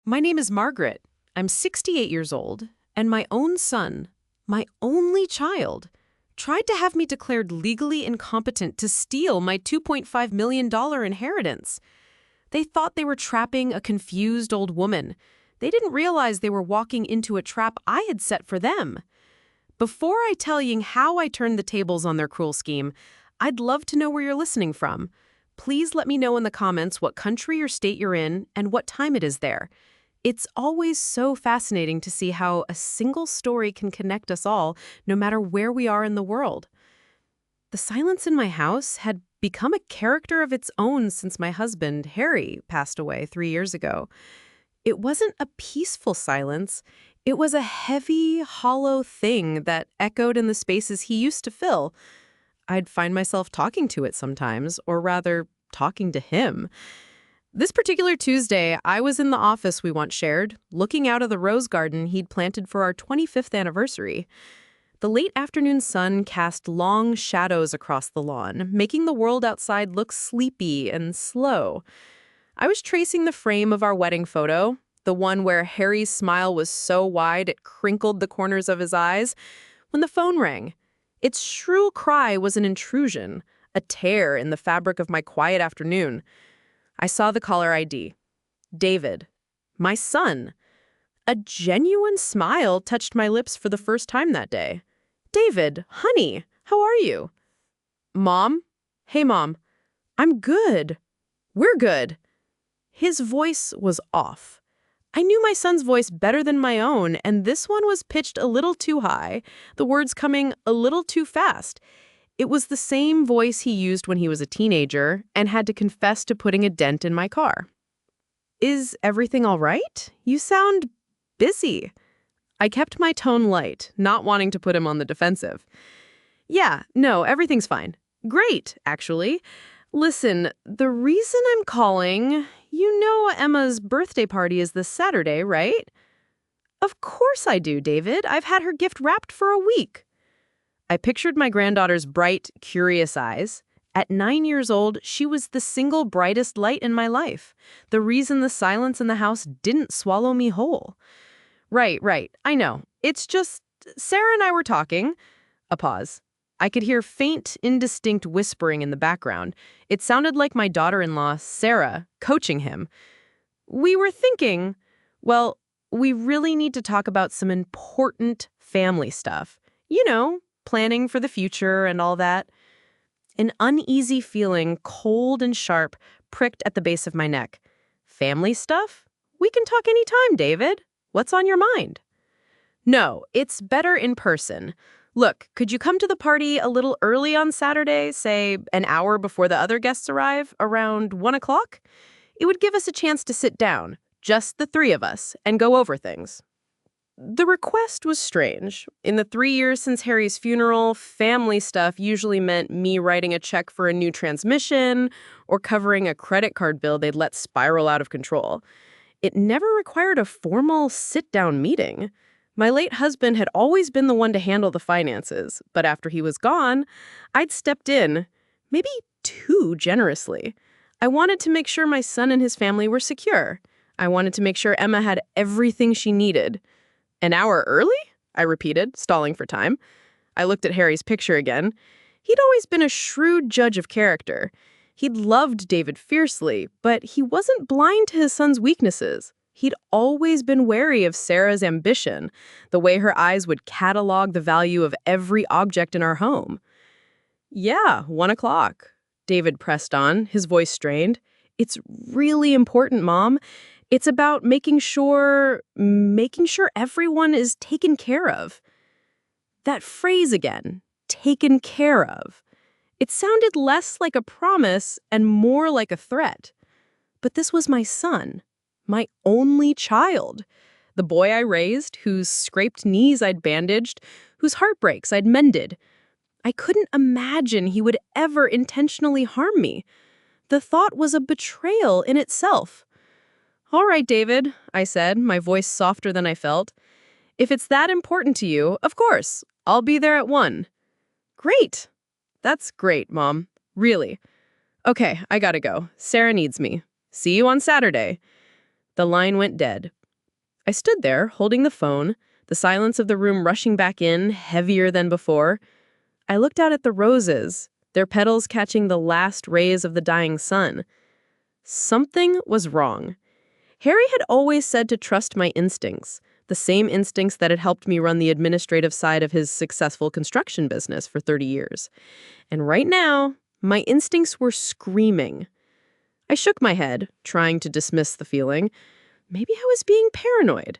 My name is Margaret. I'm 68 years old, and my own son, my only child, tried to have me declared legally incompetent to steal my $2.5 million inheritance. They thought they were trapping a confused old woman. They didn't realize they were walking into a trap I had set for them. Before I tell you how I turned the tables on their cruel scheme, I'd love to know where you're listening from. Please let me know in the comments what country or state you're in and what time it is there. It's always so fascinating to see how a single story can connect us all, no matter where we are in the world. The silence in my house had become a character of its own since my husband, Harry, passed away 3 years ago. It wasn't a peaceful silence. It was a heavy, hollow thing that echoed in the spaces he used to fill. I'd find myself talking to it sometimes, or rather, talking to him. This particular Tuesday, I was in the office we once shared, looking out of the rose garden he'd planted for our 25th anniversary. The late afternoon sun cast long shadows across the lawn, making the world outside look sleepy and slow. I was tracing the frame of our wedding photo, the one where Harry's smile was so wide it crinkled the corners of his eyes, when the phone rang. Its shrill cry was an intrusion, a tear in the fabric of my quiet afternoon. I saw the caller ID. David. My son. A genuine smile touched my lips for the first time that day. David, honey, how are you? Mom? Hey, Mom. I'm good. We're good. His voice was off. I knew my son's voice better than my own, and this one was pitched a little too high, the words coming a little too fast. It was the same voice he used when he was a teenager and had to confess to putting a dent in my car. Is everything all right? You sound busy. I kept my tone light, not wanting to put him on the defensive. Yeah, no, everything's fine. Great, actually. Listen, the reason I'm calling, you know Emma's birthday party is this Saturday, right? Of course I do, David. I've had her gift wrapped for a week. I pictured my granddaughter's bright, curious eyes. At 9 years old, she was the single brightest light in my life, the reason the silence in the house didn't swallow me whole. Right, I know. It's just, Sarah and I were talking. A pause. I could hear faint, indistinct whispering in the background. It sounded like my daughter-in-law, Sarah, coaching him. We were thinking, well, we really need to talk about some important family stuff. You know, planning for the future and all that. An uneasy feeling, cold and sharp, pricked at the base of my neck. Family stuff? We can talk anytime, David. What's on your mind? No, it's better in person. Look, could you come to the party a little early on Saturday, say an hour before the other guests arrive, around 1 o'clock? It would give us a chance to sit down, just the three of us, and go over things. The request was strange. In the 3 years since Harry's funeral, family stuff usually meant me writing a check for a new transmission or covering a credit card bill they'd let spiral out of control. It never required a formal sit-down meeting. My late husband had always been the one to handle the finances, but after he was gone, I'd stepped in, maybe too generously. I wanted to make sure my son and his family were secure. I wanted to make sure Emma had everything she needed. An hour early? I repeated, stalling for time. I looked at Harry's picture again. He'd always been a shrewd judge of character. He'd loved David fiercely, but he wasn't blind to his son's weaknesses. He'd always been wary of Sarah's ambition, the way her eyes would catalog the value of every object in our home. Yeah, 1 o'clock, David pressed on, his voice strained. It's really important, Mom. It's about making sure everyone is taken care of. That phrase again, taken care of. It sounded less like a promise and more like a threat. But this was my son, my only child, the boy I raised, whose scraped knees I'd bandaged, whose heartbreaks I'd mended. I couldn't imagine he would ever intentionally harm me. The thought was a betrayal in itself. All right, David, I said, my voice softer than I felt. If it's that important to you, of course, I'll be there at 1. Great. That's great, Mom. Really. Okay, I gotta go. Sarah needs me. See you on Saturday. The line went dead. I stood there, holding the phone, the silence of the room rushing back in, heavier than before. I looked out at the roses, their petals catching the last rays of the dying sun. Something was wrong. Harry had always said to trust my instincts, the same instincts that had helped me run the administrative side of his successful construction business for 30 years. And right now, my instincts were screaming. I shook my head, trying to dismiss the feeling. Maybe I was being paranoid.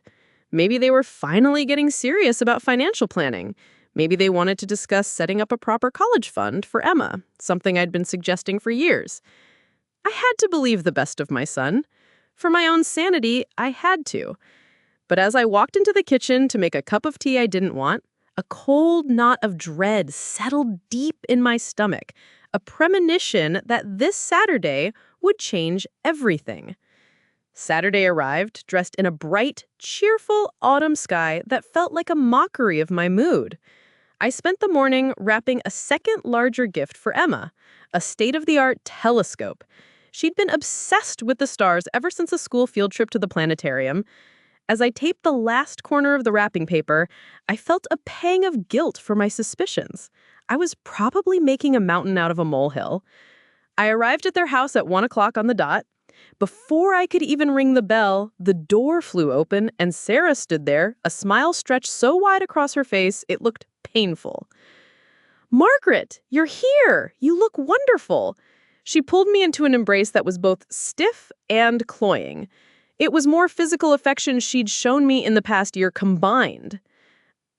Maybe they were finally getting serious about financial planning. Maybe they wanted to discuss setting up a proper college fund for Emma, something I'd been suggesting for years. I had to believe the best of my son. For my own sanity, I had to. But as I walked into the kitchen to make a cup of tea I didn't want, a cold knot of dread settled deep in my stomach, a premonition that this Saturday would change everything. Saturday arrived, dressed in a bright, cheerful autumn sky that felt like a mockery of my mood. I spent the morning wrapping a second larger gift for Emma, a state-of-the-art telescope. She'd been obsessed with the stars ever since a school field trip to the planetarium. As I taped the last corner of the wrapping paper, I felt a pang of guilt for my suspicions. I was probably making a mountain out of a molehill. I arrived at their house at 1 o'clock on the dot. Before I could even ring the bell, the door flew open and Sarah stood there, a smile stretched so wide across her face it looked painful. "Margaret, you're here! You look wonderful!" She pulled me into an embrace that was both stiff and cloying. It was more physical affection she'd shown me in the past year combined.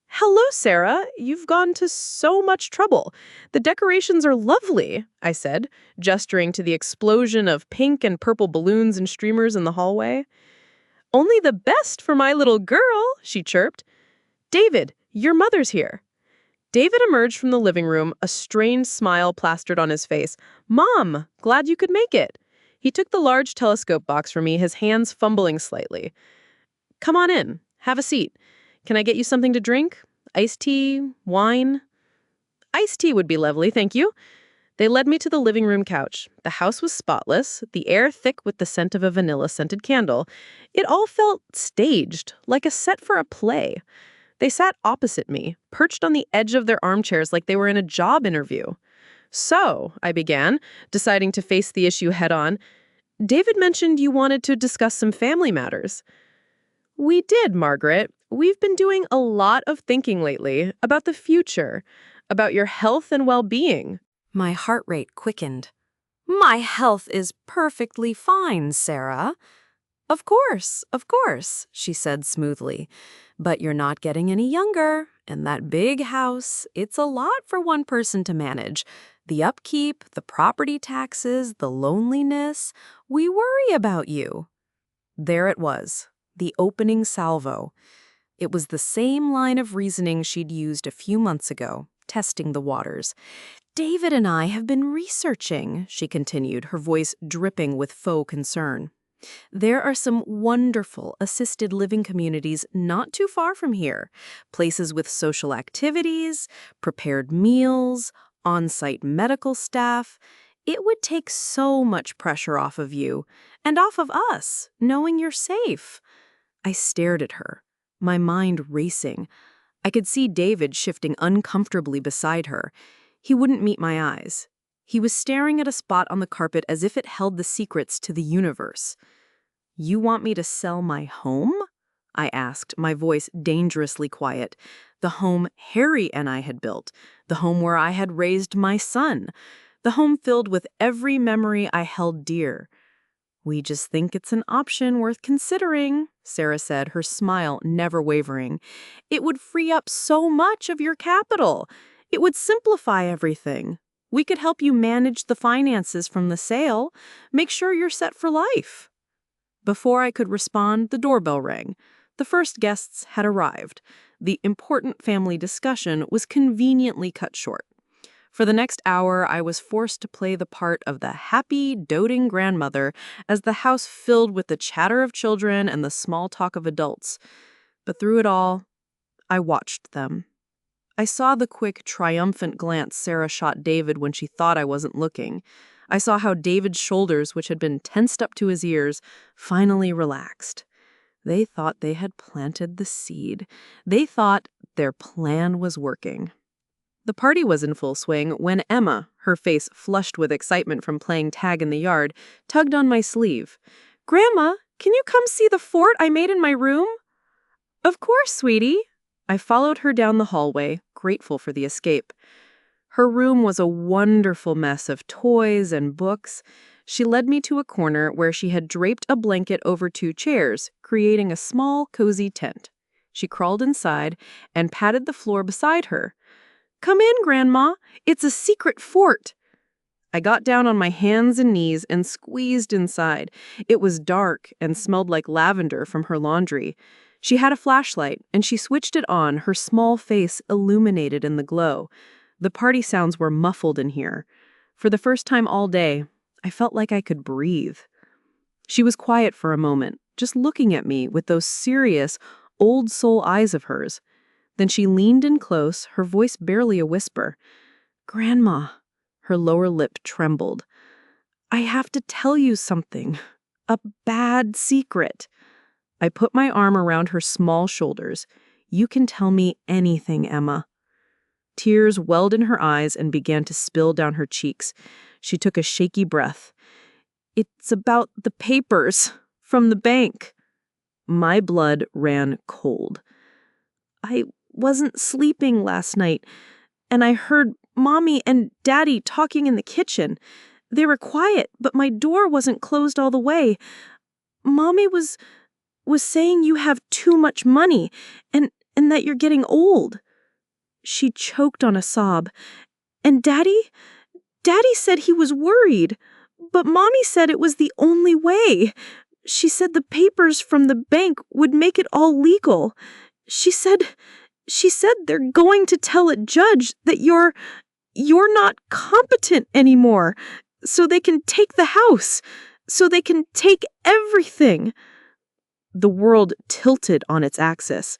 "Hello, Sarah. You've gone to so much trouble. The decorations are lovely," I said, gesturing to the explosion of pink and purple balloons and streamers in the hallway. "Only the best for my little girl," she chirped. "David, your mother's here." David emerged from the living room, a strained smile plastered on his face. "Mom, glad you could make it." He took the large telescope box from me, his hands fumbling slightly. "Come on in. Have a seat. Can I get you something to drink? Iced tea? Wine?" "Iced tea would be lovely, thank you." They led me to the living room couch. The house was spotless, the air thick with the scent of a vanilla-scented candle. It all felt staged, like a set for a play. They sat opposite me, perched on the edge of their armchairs like they were in a job interview. "So," I began, deciding to face the issue head-on, "David mentioned you wanted to discuss some family matters." "We did, Margaret. We've been doing a lot of thinking lately about the future, about your health and well-being." My heart rate quickened. "My health is perfectly fine, Sarah." Of course," she said smoothly. "But you're not getting any younger, and that big house, it's a lot for one person to manage. The upkeep, the property taxes, the loneliness. We worry about you." There it was, the opening salvo. It was the same line of reasoning she'd used a few months ago, testing the waters. "David and I have been researching," she continued, her voice dripping with faux concern. "There are some wonderful assisted living communities not too far from here. Places with social activities, prepared meals, on-site medical staff. It would take so much pressure off of you, and off of us, knowing you're safe." I stared at her, my mind racing. I could see David shifting uncomfortably beside her. He wouldn't meet my eyes. He was staring at a spot on the carpet as if it held the secrets to the universe. "You want me to sell my home?" I asked, my voice dangerously quiet. The home Harry and I had built, the home where I had raised my son, the home filled with every memory I held dear. "We just think it's an option worth considering," Sarah said, her smile never wavering. "It would free up so much of your capital. It would simplify everything. We could help you manage the finances from the sale, make sure you're set for life." Before I could respond, the doorbell rang. The first guests had arrived. The important family discussion was conveniently cut short. For the next hour, I was forced to play the part of the happy, doting grandmother as the house filled with the chatter of children and the small talk of adults. But through it all, I watched them. I saw the quick, triumphant glance Sarah shot David when she thought I wasn't looking. I saw how David's shoulders, which had been tensed up to his ears, finally relaxed. They thought they had planted the seed. They thought their plan was working. The party was in full swing when Emma, her face flushed with excitement from playing tag in the yard, tugged on my sleeve. "Grandma, can you come see the fort I made in my room?" "Of course, sweetie." I followed her down the hallway, grateful for the escape. Her room was a wonderful mess of toys and books. She led me to a corner where she had draped a blanket over 2 chairs, creating a small, cozy tent. She crawled inside and patted the floor beside her. "Come in, Grandma. It's a secret fort." I got down on my hands and knees and squeezed inside. It was dark and smelled like lavender from her laundry. She had a flashlight, and she switched it on, her small face illuminated in the glow. The party sounds were muffled in here. For the first time all day, I felt like I could breathe. She was quiet for a moment, just looking at me with those serious, old soul eyes of hers. Then she leaned in close, her voice barely a whisper. "Grandma," her lower lip trembled. "I have to tell you something. A bad secret." I put my arm around her small shoulders. "You can tell me anything, Emma." Tears welled in her eyes and began to spill down her cheeks. She took a shaky breath. "It's about the papers from the bank." My blood ran cold. "I wasn't sleeping last night, and I heard Mommy and Daddy talking in the kitchen. They were quiet, but my door wasn't closed all the way. Mommy was saying you have too much money and that you're getting old." She choked on a sob. "And Daddy said he was worried, but Mommy said it was the only way. She said the papers from the bank would make it all legal. She said they're going to tell a judge that you're not competent anymore, so they can take the house, so they can take everything." The world tilted on its axis.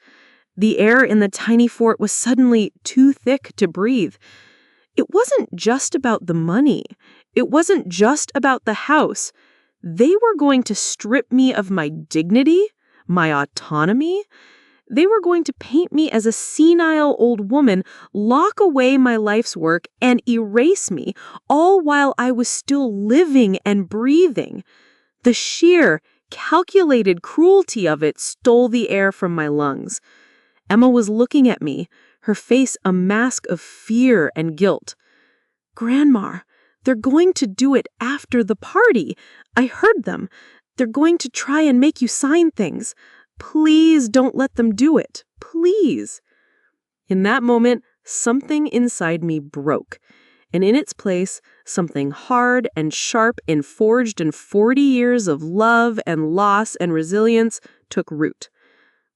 The air in the tiny fort was suddenly too thick to breathe. It wasn't just about the money. It wasn't just about the house. They were going to strip me of my dignity, my autonomy. They were going to paint me as a senile old woman, lock away my life's work, and erase me, all while I was still living and breathing. The sheer, calculated cruelty of it stole the air from my lungs. Emma was looking at me, her face a mask of fear and guilt. "Grandma, they're going to do it after the party. I heard them. They're going to try and make you sign things. Please don't let them do it. Please." In that moment, something inside me broke, and in its place, something hard and sharp and forged in 40 years of love and loss and resilience took root.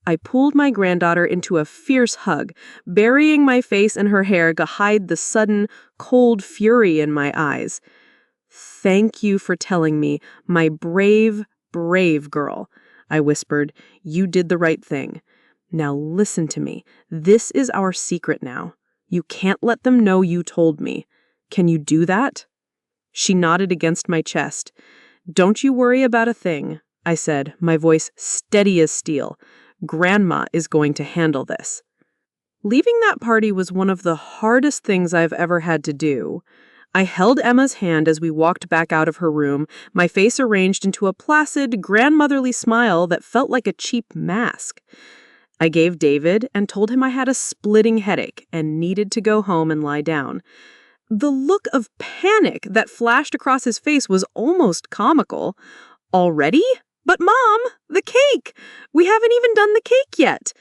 I pulled my granddaughter into a fierce hug, burying my face in her hair to hide the sudden, cold fury in my eyes. "Thank you for telling me, my brave, brave girl," I whispered. "You did the right thing. Now listen to me. This is our secret now. You can't let them know you told me. Can you do that?" She nodded against my chest. "Don't you worry about a thing," I said, my voice steady as steel. "Grandma is going to handle this." Leaving that party was one of the hardest things I've ever had to do. I held Emma's hand as we walked back out of her room, my face arranged into a placid, grandmotherly smile that felt like a cheap mask. I gave David and told him I had a splitting headache and needed to go home and lie down. The look of panic that flashed across his face was almost comical. "Already? But Mom, the cake! We haven't even done the cake yet."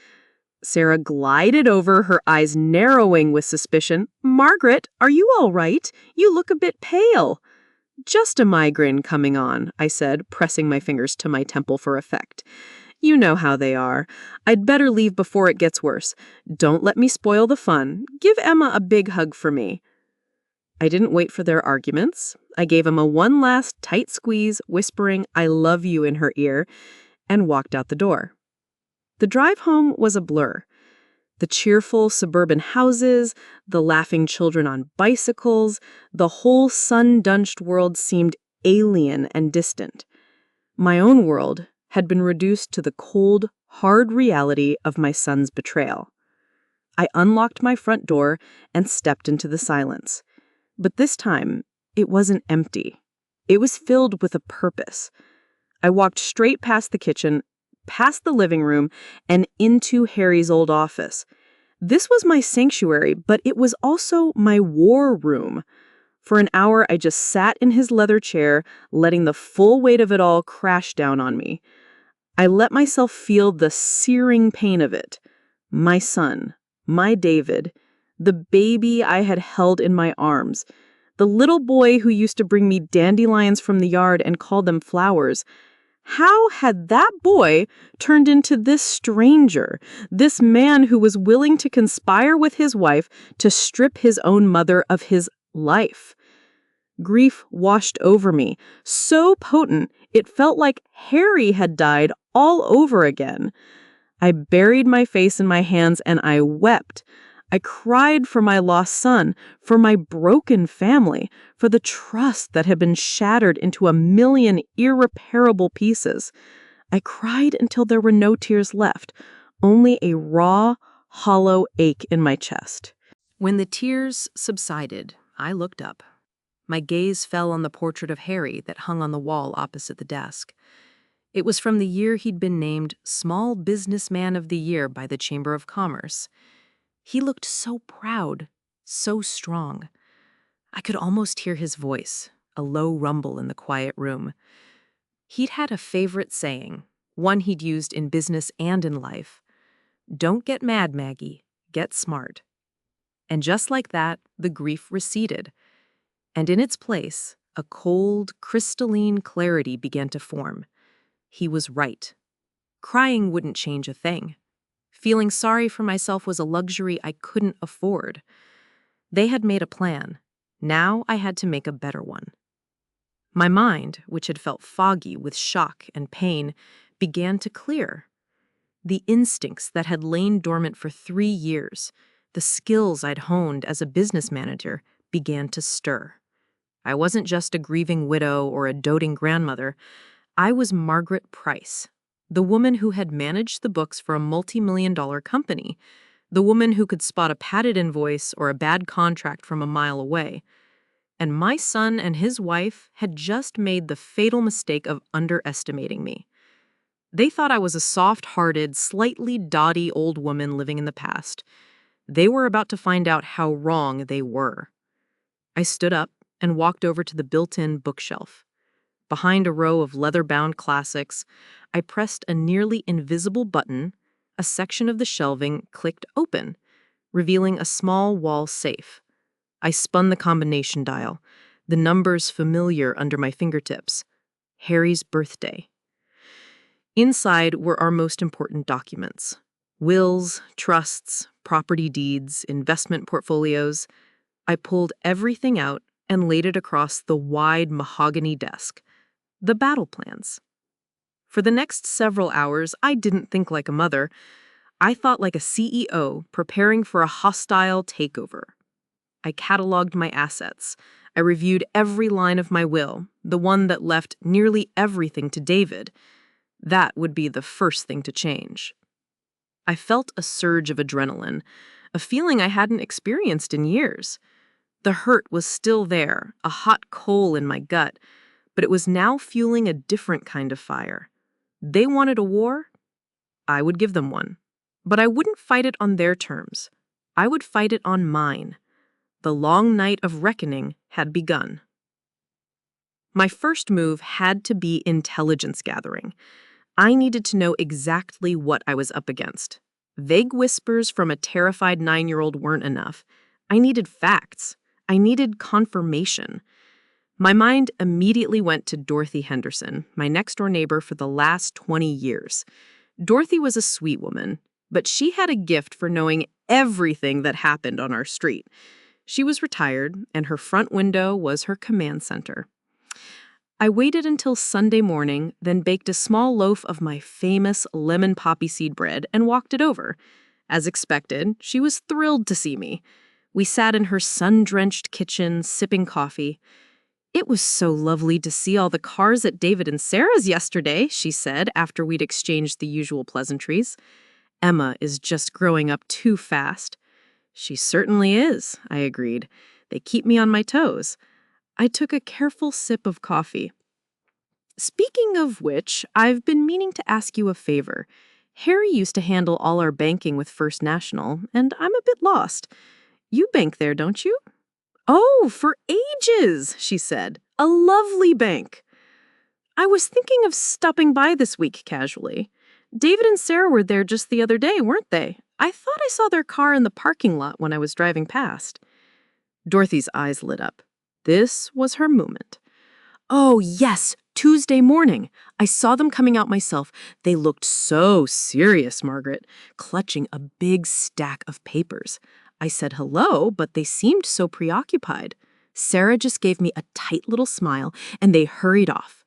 Sarah glided over, her eyes narrowing with suspicion. "Margaret, are you all right? You look a bit pale." "Just a migraine coming on," I said, pressing my fingers to my temple for effect. "You know how they are. I'd better leave before it gets worse. Don't let me spoil the fun. Give Emma a big hug for me." I didn't wait for their arguments. I gave Emma one last tight squeeze, whispering "I love you" in her ear, and walked out the door. The drive home was a blur. The cheerful suburban houses, the laughing children on bicycles, the whole sun-drenched world seemed alien and distant. My own world had been reduced to the cold, hard reality of my son's betrayal. I unlocked my front door and stepped into the silence. But this time, it wasn't empty. It was filled with a purpose. I walked straight past the kitchen, past the living room, and into Harry's old office. This was my sanctuary, but it was also my war room. For an hour, I just sat in his leather chair, letting the full weight of it all crash down on me. I let myself feel the searing pain of it. My son, my David, the baby I had held in my arms, the little boy who used to bring me dandelions from the yard and call them flowers. How had that boy turned into this stranger, this man who was willing to conspire with his wife to strip his own mother of his life? Grief washed over me, so potent it felt like Harry had died all over again. I buried my face in my hands and I wept. I cried for my lost son, for my broken family, for the trust that had been shattered into a million irreparable pieces. I cried until there were no tears left, only a raw, hollow ache in my chest. When the tears subsided, I looked up. My gaze fell on the portrait of Harry that hung on the wall opposite the desk. It was from the year he'd been named Small Businessman of the Year by the Chamber of Commerce. He looked so proud, so strong. I could almost hear his voice, a low rumble in the quiet room. He'd had a favorite saying, one he'd used in business and in life. Don't get mad, Maggie. Get smart. And just like that, the grief receded. And in its place, a cold, crystalline clarity began to form. He was right. Crying wouldn't change a thing. Feeling sorry for myself was a luxury I couldn't afford. They had made a plan. Now I had to make a better one. My mind, which had felt foggy with shock and pain, began to clear. The instincts that had lain dormant for 3 years, the skills I'd honed as a business manager, began to stir. I wasn't just a grieving widow or a doting grandmother. I was Margaret Price, the woman who had managed the books for a multi-million-dollar company, the woman who could spot a padded invoice or a bad contract from a mile away. And my son and his wife had just made the fatal mistake of underestimating me. They thought I was a soft-hearted, slightly dotty old woman living in the past. They were about to find out how wrong they were. I stood up and walked over to the built-in bookshelf. Behind a row of leather-bound classics, I pressed a nearly invisible button. A section of the shelving clicked open, revealing a small wall safe. I spun the combination dial, the numbers familiar under my fingertips. Harry's birthday. Inside were our most important documents: wills, trusts, property deeds, investment portfolios. I pulled everything out and laid it across the wide mahogany desk. The battle plans. For the next several hours, I didn't think like a mother. I thought like a CEO preparing for a hostile takeover. I cataloged my assets. I reviewed every line of my will, the one that left nearly everything to David. That would be the first thing to change. I felt a surge of adrenaline, a feeling I hadn't experienced in years. The hurt was still there, a hot coal in my gut, but it was now fueling a different kind of fire. They wanted a war. I would give them one. But I wouldn't fight it on their terms. I would fight it on mine. The long night of reckoning had begun. My first move had to be intelligence gathering. I needed to know exactly what I was up against. Vague whispers from a terrified 9-year-old weren't enough. I needed facts. I needed confirmation. My mind immediately went to Dorothy Henderson, my next-door neighbor for the last 20 years. Dorothy was a sweet woman, but she had a gift for knowing everything that happened on our street. She was retired, and her front window was her command center. I waited until Sunday morning, then baked a small loaf of my famous lemon poppy seed bread and walked it over. As expected, she was thrilled to see me. We sat in her sun-drenched kitchen, sipping coffee. "It was so lovely to see all the cars at David and Sarah's yesterday," she said after we'd exchanged the usual pleasantries. "Emma is just growing up too fast." "She certainly is," I agreed. "They keep me on my toes." I took a careful sip of coffee. "Speaking of which, I've been meaning to ask you a favor. Harry used to handle all our banking with First National, and I'm a bit lost. You bank there, don't you?" "Oh, for ages," she said. "A lovely bank." "I was thinking of stopping by this week casually. David and Sarah were there just the other day, weren't they? I thought I saw their car in the parking lot when I was driving past." Dorothy's eyes lit up. This was her moment. "Oh, yes, Tuesday morning. I saw them coming out myself. They looked so serious, Margaret, clutching a big stack of papers. I said hello, but they seemed so preoccupied. Sarah just gave me a tight little smile, and they hurried off."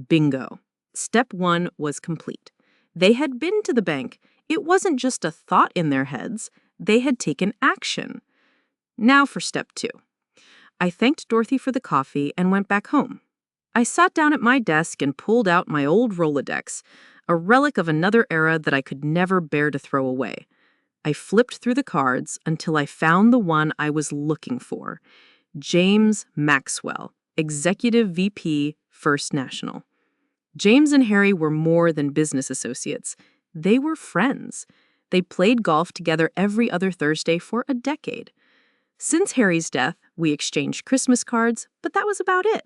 Bingo. Step 1 was complete. They had been to the bank. It wasn't just a thought in their heads. They had taken action. Now for step 2. I thanked Dorothy for the coffee and went back home. I sat down at my desk and pulled out my old Rolodex, a relic of another era that I could never bear to throw away. I flipped through the cards until I found the one I was looking for. James Maxwell, Executive VP, First National. James and Harry were more than business associates. They were friends. They played golf together every other Thursday for a decade. Since Harry's death, we exchanged Christmas cards, but that was about it.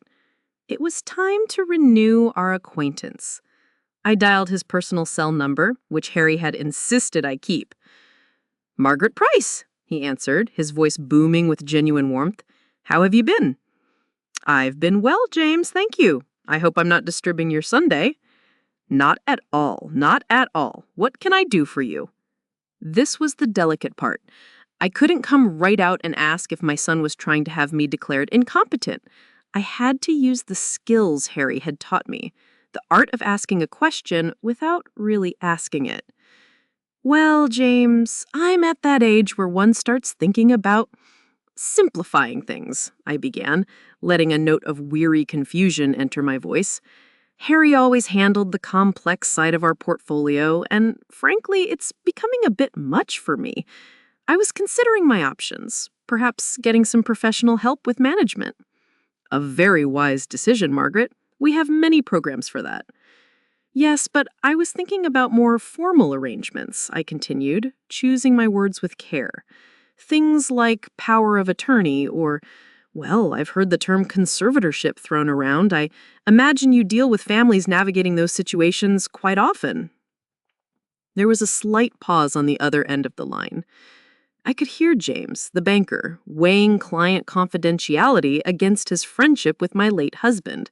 It was time to renew our acquaintance. I dialed his personal cell number, which Harry had insisted I keep. "Margaret Price," he answered, his voice booming with genuine warmth. "How have you been?" "I've been well, James, thank you. I hope I'm not disturbing your Sunday." "Not at all, not at all. What can I do for you?" This was the delicate part. I couldn't come right out and ask if my son was trying to have me declared incompetent. I had to use the skills Harry had taught me, the art of asking a question without really asking it. "Well, James, I'm at that age where one starts thinking about simplifying things," I began, letting a note of weary confusion enter my voice. "Harry always handled the complex side of our portfolio, and frankly, it's becoming a bit much for me. I was considering my options, perhaps getting some professional help with management." "A very wise decision, Margaret. We have many programs for that." "Yes, but I was thinking about more formal arrangements," I continued, choosing my words with care. "Things like power of attorney or, well, I've heard the term conservatorship thrown around. I imagine you deal with families navigating those situations quite often." There was a slight pause on the other end of the line. I could hear James, the banker, weighing client confidentiality against his friendship with my late husband.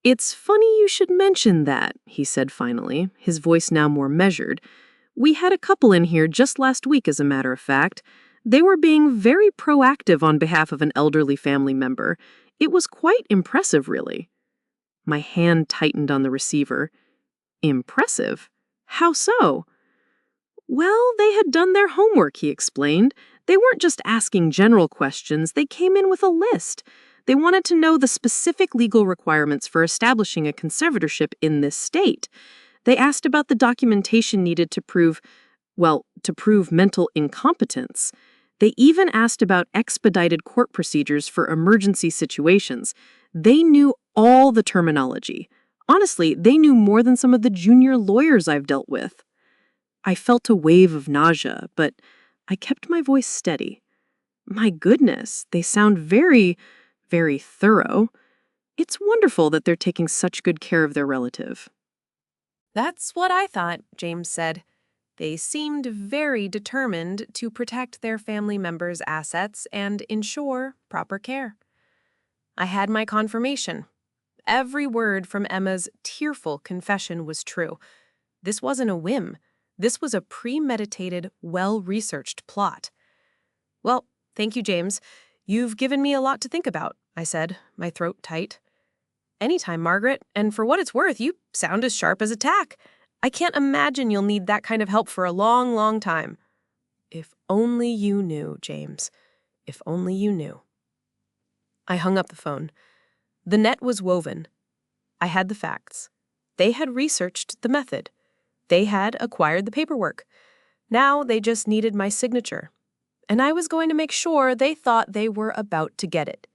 "It's funny you should mention that," he said finally, his voice now more measured. "We had a couple in here just last week, as a matter of fact. They were being very proactive on behalf of an elderly family member. It was quite impressive, really." My hand tightened on the receiver. "Impressive? How so?" "Well, they had done their homework," he explained. "They weren't just asking general questions, they came in with a list. They wanted to know the specific legal requirements for establishing a conservatorship in this state. They asked about the documentation needed to prove mental incompetence. They even asked about expedited court procedures for emergency situations. They knew all the terminology. Honestly, they knew more than some of the junior lawyers I've dealt with." I felt a wave of nausea, but I kept my voice steady. "My goodness, they sound very, very thorough. It's wonderful that they're taking such good care of their relative." "That's what I thought," James said. "They seemed very determined to protect their family members' assets and ensure proper care." I had my confirmation. Every word from Emma's tearful confession was true. This wasn't a whim. This was a premeditated, well-researched plot. "Well, thank you, James. You've given me a lot to think about," I said, my throat tight. "Anytime, Margaret, and for what it's worth, you sound as sharp as a tack. I can't imagine you'll need that kind of help for a long, long time. If only you knew, James. If only you knew. I hung up the phone. The net was woven. I had the facts. They had researched the method. They had acquired the paperwork. Now they just needed my signature. And I was going to make sure they thought they were about to get it.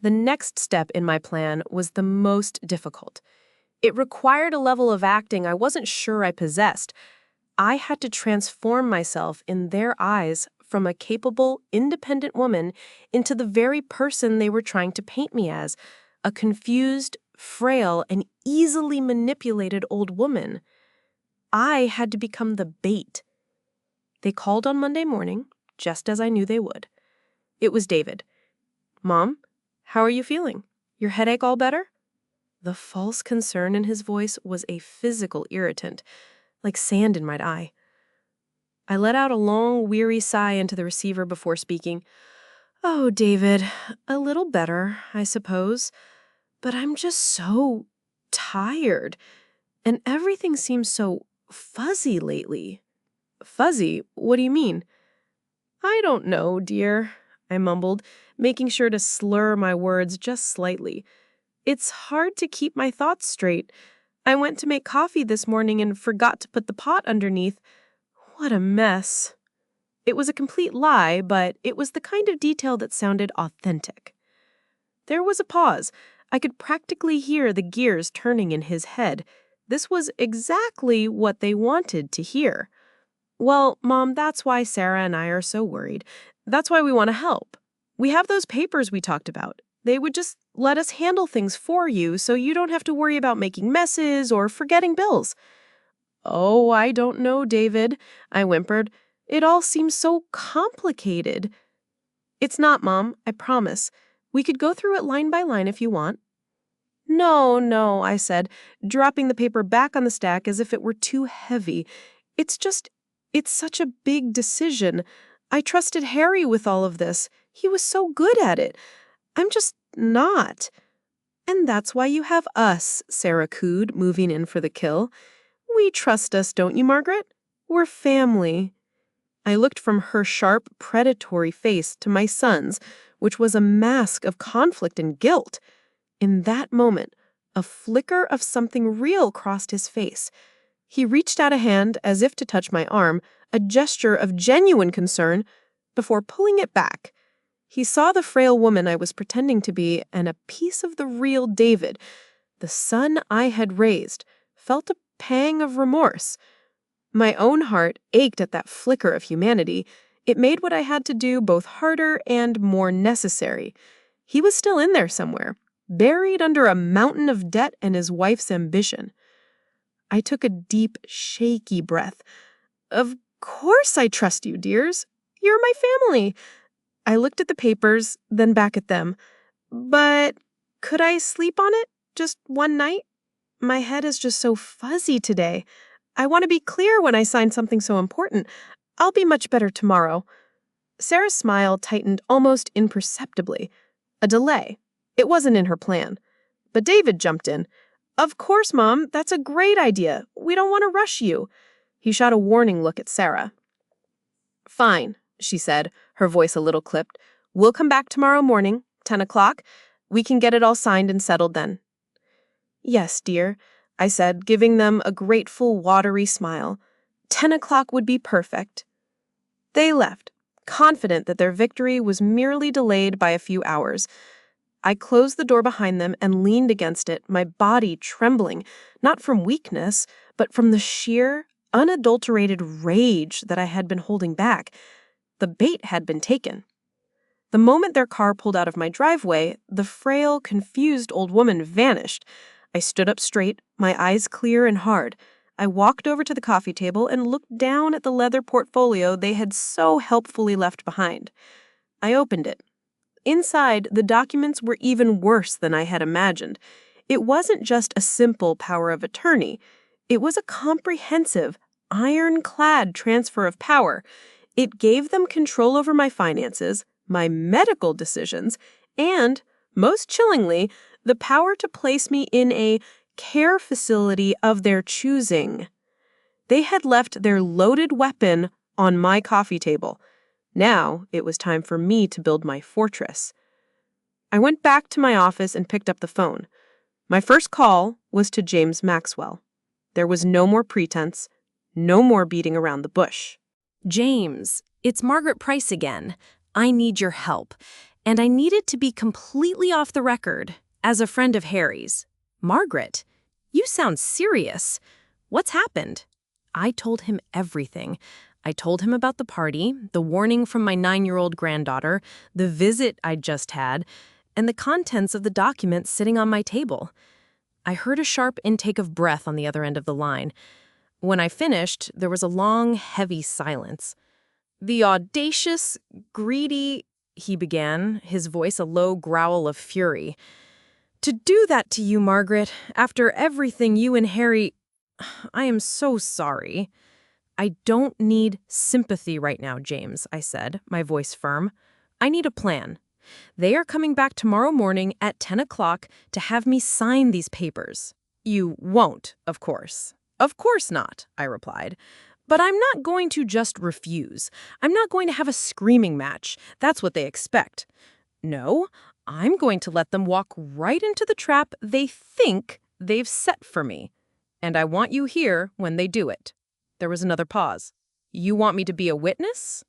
The next step in my plan was the most difficult. It required a level of acting I wasn't sure I possessed. I had to transform myself in their eyes from a capable, independent woman into the very person they were trying to paint me as, a confused, frail, and easily manipulated old woman. I had to become the bait. They called on Monday morning, just as I knew they would. It was David. "Mom, how are you feeling? Your headache all better?" The false concern in his voice was a physical irritant, like sand in my eye. I let out a long, weary sigh into the receiver before speaking. "Oh, David, a little better, I suppose. But I'm just so tired, and everything seems so fuzzy lately." "Fuzzy? What do you mean?" "I don't know, dear," I mumbled, making sure to slur my words just slightly. "It's hard to keep my thoughts straight. I went to make coffee this morning and forgot to put the pot underneath. What a mess." It was a complete lie, but it was the kind of detail that sounded authentic. There was a pause. I could practically hear the gears turning in his head. This was exactly what they wanted to hear. "Well, Mom, that's why Sarah and I are so worried. That's why we want to help. We have those papers we talked about. They would just let us handle things for you so you don't have to worry about making messes or forgetting bills." "Oh, I don't know, David," I whimpered. "It all seems so complicated." "It's not, Mom, I promise. We could go through it line by line if you want." No, I said, dropping the paper back on the stack as if it were too heavy. It's such a big decision. I trusted Harry with all of this. He was so good at it. I'm just not." "And that's why you have us," Sarah cooed, moving in for the kill. "We trust us, don't you, Margaret? We're family." I looked from her sharp, predatory face to my son's, which was a mask of conflict and guilt. In that moment, a flicker of something real crossed his face. He reached out a hand as if to touch my arm, a gesture of genuine concern, before pulling it back. He saw the frail woman I was pretending to be and a piece of the real David, the son I had raised, felt a pang of remorse. My own heart ached at that flicker of humanity. It made what I had to do both harder and more necessary. He was still in there somewhere, buried under a mountain of debt and his wife's ambition. I took a deep, shaky breath. "Of course I trust you, dears. You're my family." I looked at the papers, then back at them. "But could I sleep on it? Just one night? My head is just so fuzzy today. I want to be clear when I sign something so important. I'll be much better tomorrow." Sarah's smile tightened almost imperceptibly. A delay. It wasn't in her plan. But David jumped in. "Of course, Mom, that's a great idea. We don't want to rush you." He shot a warning look at Sarah. "Fine," she said, her voice a little clipped. "We'll come back tomorrow morning, 10 o'clock. We can get it all signed and settled then." "Yes, dear," I said, giving them a grateful, watery smile. 10 o'clock would be perfect. They left, confident that their victory was merely delayed by a few hours. I closed the door behind them and leaned against it, my body trembling, not from weakness, but from the sheer, unadulterated rage that I had been holding back. The bait had been taken. The moment their car pulled out of my driveway, the frail, confused old woman vanished. I stood up straight, my eyes clear and hard. I walked over to the coffee table and looked down at the leather portfolio they had so helpfully left behind. I opened it. Inside, the documents were even worse than I had imagined. It wasn't just a simple power of attorney. It was a comprehensive, ironclad transfer of power. It gave them control over my finances, my medical decisions, and, most chillingly, the power to place me in a care facility of their choosing. They had left their loaded weapon on my coffee table. Now it was time for me to build my fortress. I went back to my office and picked up the phone. My first call was to James Maxwell. There was no more pretense, no more beating around the bush. James, it's Margaret Price again. I need your help. And I need it to be completely off the record, as a friend of Harry's. Margaret, you sound serious. What's happened? I told him everything. I told him about the party, the warning from my 9-year-old granddaughter, the visit I'd just had, and the contents of the document sitting on my table. I heard a sharp intake of breath on the other end of the line. When I finished, there was a long, heavy silence. "The audacious, greedy," he began, his voice a low growl of fury. "To do that to you, Margaret, after everything you and Harry... I am so sorry." "I don't need sympathy right now, James," I said, my voice firm. "I need a plan. They are coming back tomorrow morning at 10 o'clock to have me sign these papers." "You won't, of course." "Of course not," I replied. "But I'm not going to just refuse. I'm not going to have a screaming match. That's what they expect. No, I'm going to let them walk right into the trap they think they've set for me. And I want you here when they do it." There was another pause. "You want me to be a witness?"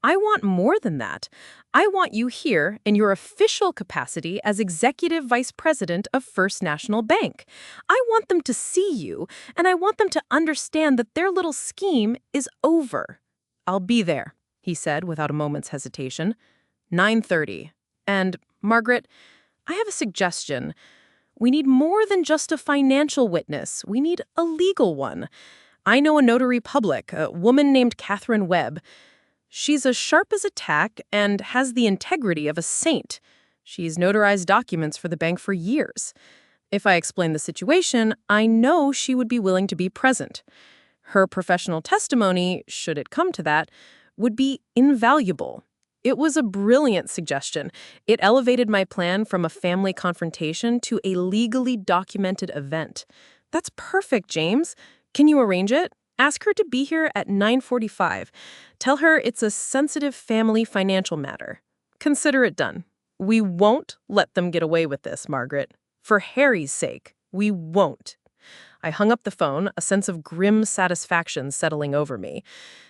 "I want more than that. I want you here in your official capacity as Executive Vice President of First National Bank. I want them to see you, and I want them to understand that their little scheme is over." "I'll be there," he said without a moment's hesitation. 9:30. "And, Margaret, I have a suggestion. We need more than just a financial witness. We need a legal one. I know a notary public, a woman named Catherine Webb. She's as sharp as a tack and has the integrity of a saint. She's notarized documents for the bank for years. If I explain the situation, I know she would be willing to be present. Her professional testimony, should it come to that, would be invaluable." It was a brilliant suggestion. It elevated my plan from a family confrontation to a legally documented event. "That's perfect, James. Can you arrange it? Ask her to be here at 9:45. Tell her it's a sensitive family financial matter. Consider it done. We won't let them get away with this, Margaret. For Harry's sake, we won't." I hung up the phone, a sense of grim satisfaction settling over me.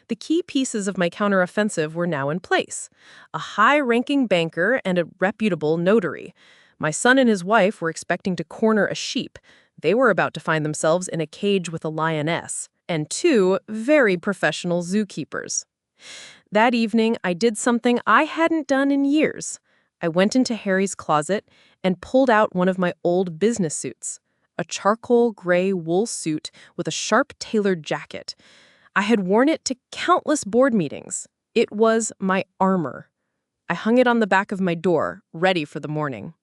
The key pieces of my counteroffensive were now in place. A high-ranking banker and a reputable notary. My son and his wife were expecting to corner a sheep. They were about to find themselves in a cage with a lioness. And 2 very professional zookeepers. That evening, I did something I hadn't done in years. I went into Harry's closet and pulled out one of my old business suits, a charcoal gray wool suit with a sharp tailored jacket. I had worn it to countless board meetings. It was my armor. I hung it on the back of my door, ready for the morning.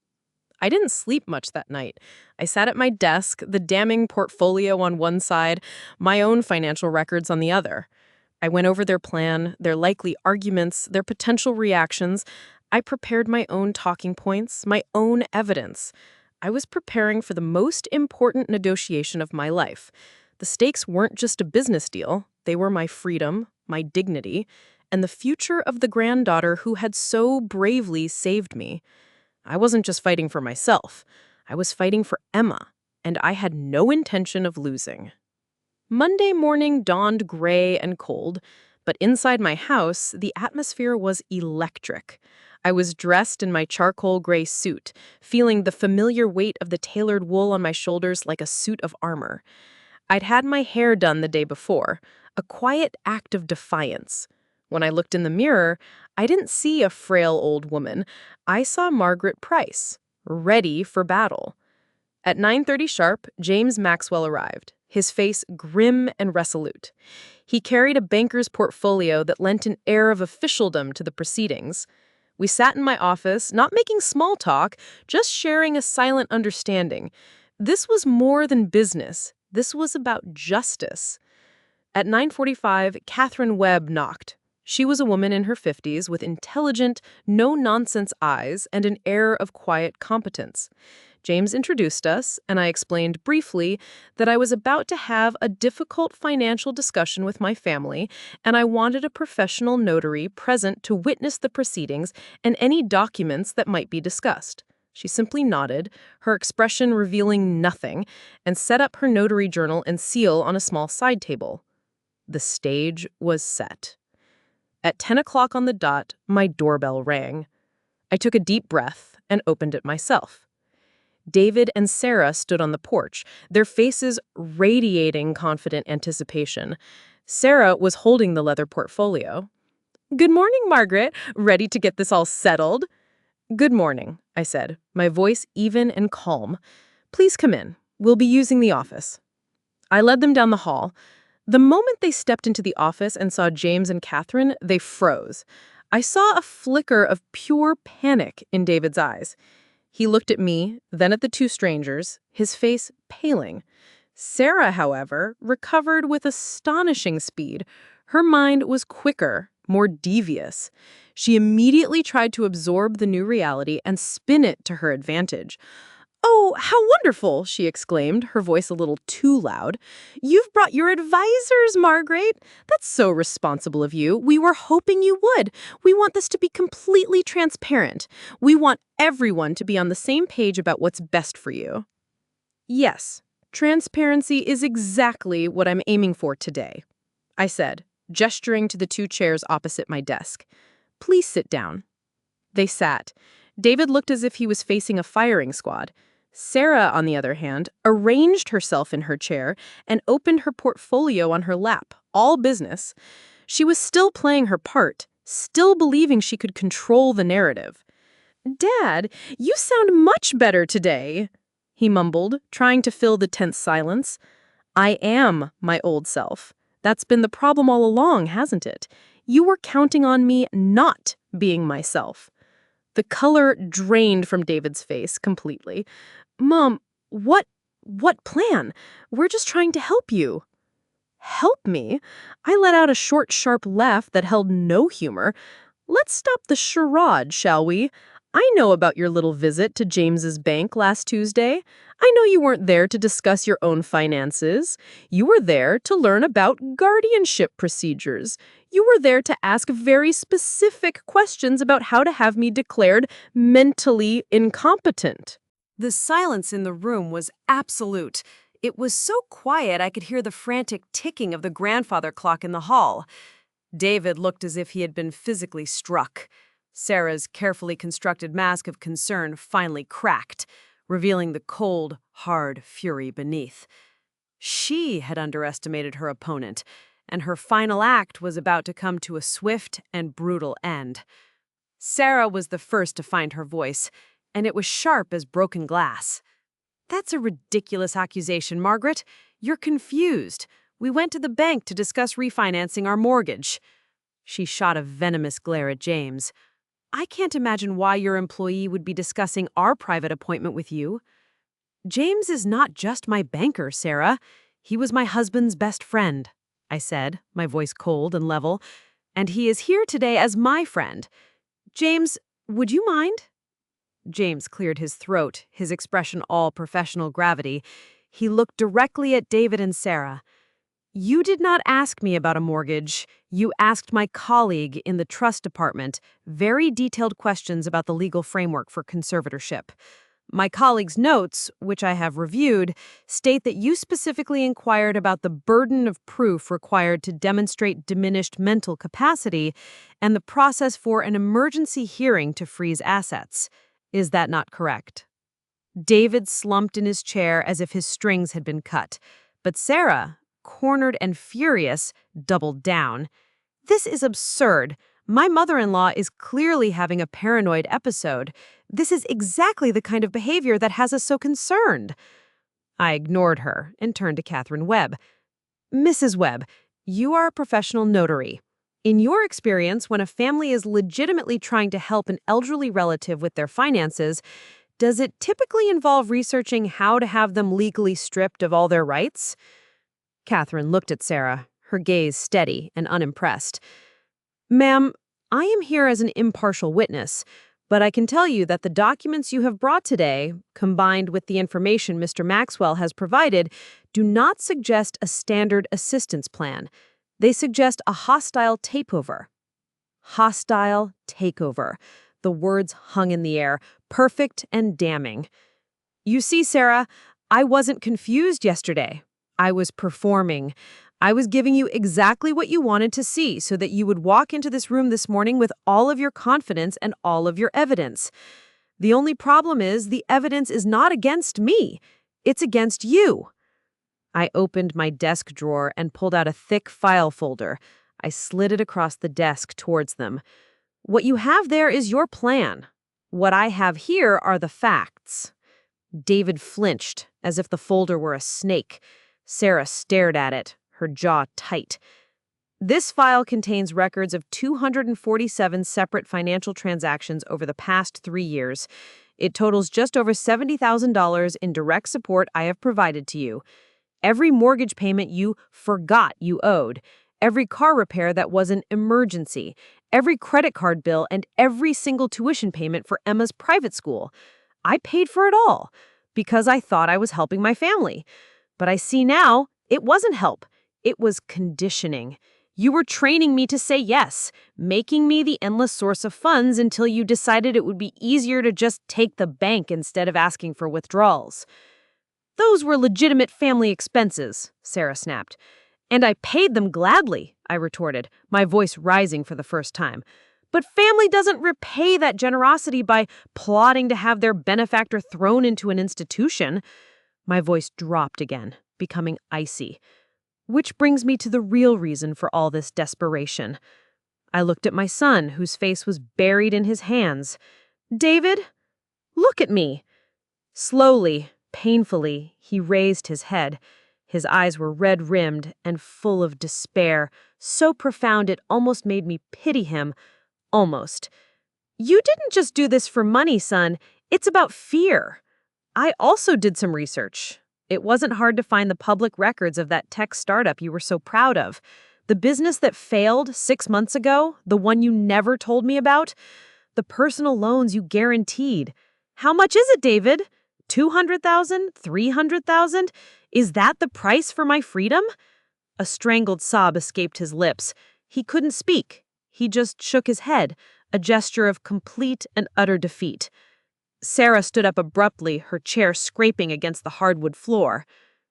I didn't sleep much that night. I sat at my desk, the damning portfolio on one side, my own financial records on the other. I went over their plan, their likely arguments, their potential reactions. I prepared my own talking points, my own evidence. I was preparing for the most important negotiation of my life. The stakes weren't just a business deal. They were my freedom, my dignity, and the future of the granddaughter who had so bravely saved me. I wasn't just fighting for myself. I was fighting for Emma, and I had no intention of losing. Monday morning dawned gray and cold, but inside my house, the atmosphere was electric. I was dressed in my charcoal gray suit, feeling the familiar weight of the tailored wool on my shoulders like a suit of armor. I'd had my hair done the day before, a quiet act of defiance. When I looked in the mirror, I didn't see a frail old woman. I saw Margaret Price, ready for battle. At 9:30 sharp, James Maxwell arrived, his face grim and resolute. He carried a banker's portfolio that lent an air of officialdom to the proceedings. We sat in my office, not making small talk, just sharing a silent understanding. This was more than business. This was about justice. At 9:45, Catherine Webb knocked. She was a woman in her 50s with intelligent, no-nonsense eyes and an air of quiet competence. James introduced us, and I explained briefly that I was about to have a difficult financial discussion with my family, and I wanted a professional notary present to witness the proceedings and any documents that might be discussed. She simply nodded, her expression revealing nothing, and set up her notary journal and seal on a small side table. The stage was set. At 10 o'clock on the dot, my doorbell rang. I took a deep breath and opened it myself. David and Sarah stood on the porch, their faces radiating confident anticipation. Sarah was holding the leather portfolio. "Good morning, Margaret. Ready to get this all settled?" "Good morning," I said, my voice even and calm. "Please come in. We'll be using the office." I led them down the hall. The moment they stepped into the office and saw James and Catherine, they froze. I saw a flicker of pure panic in David's eyes. He looked at me, then at the two strangers, his face paling. Sarah, however, recovered with astonishing speed. Her mind was quicker, more devious. She immediately tried to absorb the new reality and spin it to her advantage. "Oh, how wonderful!" she exclaimed, her voice a little too loud. "You've brought your advisors, Margaret. That's so responsible of you. We were hoping you would. We want this to be completely transparent. We want everyone to be on the same page about what's best for you." "Yes, transparency is exactly what I'm aiming for today," I said, gesturing to the two chairs opposite my desk. "Please sit down." They sat. David looked as if he was facing a firing squad. Sarah, on the other hand, arranged herself in her chair and opened her portfolio on her lap, all business. She was still playing her part, still believing she could control the narrative. "Dad, you sound much better today," he mumbled, trying to fill the tense silence. "I am my old self. That's been the problem all along, hasn't it? You were counting on me not being myself." The color drained from David's face completely. "Mom, what plan? We're just trying to help you." "Help me?" I let out a short, sharp laugh that held no humor. "Let's stop the charade, shall we? I know about your little visit to James's bank last Tuesday. I know you weren't there to discuss your own finances. You were there to learn about guardianship procedures. You were there to ask very specific questions about how to have me declared mentally incompetent." The silence in the room was absolute. It was so quiet I could hear the frantic ticking of the grandfather clock in the hall. David looked as if he had been physically struck. Sarah's carefully constructed mask of concern finally cracked, revealing the cold, hard fury beneath. She had underestimated her opponent, and her final act was about to come to a swift and brutal end. Sarah was the first to find her voice, and it was sharp as broken glass. "That's a ridiculous accusation, Margaret. You're confused. We went to the bank to discuss refinancing our mortgage." She shot a venomous glare at James. "I can't imagine why your employee would be discussing our private appointment with you." "James is not just my banker, Sarah. He was my husband's best friend," I said, my voice cold and level. "And he is here today as my friend. James, would you mind?" James cleared his throat, his expression all professional gravity. He looked directly at David and Sarah. "You did not ask me about a mortgage. You asked my colleague in the trust department very detailed questions about the legal framework for conservatorship. My colleague's notes, which I have reviewed, state that you specifically inquired about the burden of proof required to demonstrate diminished mental capacity and the process for an emergency hearing to freeze assets. Is that not correct?" David slumped in his chair as if his strings had been cut, but Sarah, cornered and furious, doubled down. "This is absurd. My mother-in-law is clearly having a paranoid episode. This is exactly the kind of behavior that has us so concerned." I ignored her and turned to Catherine Webb. "Mrs. Webb, you are a professional notary. In your experience, when a family is legitimately trying to help an elderly relative with their finances, does it typically involve researching how to have them legally stripped of all their rights?" Catherine looked at Sarah, her gaze steady and unimpressed. "Ma'am, I am here as an impartial witness. But I can tell you that the documents you have brought today, combined with the information Mr. Maxwell has provided, do not suggest a standard assistance plan. They suggest a hostile takeover. Hostile takeover. The words hung in the air, perfect and damning. You see, Sarah, I wasn't confused yesterday. I was performing. I was giving you exactly what you wanted to see so that you would walk into this room this morning with all of your confidence and all of your evidence. The only problem is the evidence is not against me. It's against you. I opened my desk drawer and pulled out a thick file folder. I slid it across the desk towards them. What you have there is your plan. What I have here are the facts. David flinched, as if the folder were a snake. Sarah stared at it, her jaw tight. This file contains records of 247 separate financial transactions over the past 3 years. It totals just over $70,000 in direct support I have provided to you. Every mortgage payment you forgot you owed. Every car repair that was an emergency. Every credit card bill and every single tuition payment for Emma's private school. I paid for it all because I thought I was helping my family. But I see now it wasn't help. It was conditioning. You were training me to say yes, making me the endless source of funds until you decided it would be easier to just take the bank instead of asking for withdrawals. Those were legitimate family expenses, Sarah snapped. And I paid them gladly, I retorted, my voice rising for the first time. But family doesn't repay that generosity by plotting to have their benefactor thrown into an institution. My voice dropped again, becoming icy. Which brings me to the real reason for all this desperation. I looked at my son, whose face was buried in his hands. David, look at me. Slowly, painfully, he raised his head. His eyes were red-rimmed and full of despair, so profound it almost made me pity him. Almost. You didn't just do this for money, son. It's about fear. I also did some research. It wasn't hard to find the public records of that tech startup you were so proud of. The business that failed 6 months ago, the one you never told me about, the personal loans you guaranteed. How much is it, David? 200,000? 300,000? Is that the price for my freedom? A strangled sob escaped his lips. He couldn't speak. He just shook his head, a gesture of complete and utter defeat. Sarah stood up abruptly, her chair scraping against the hardwood floor.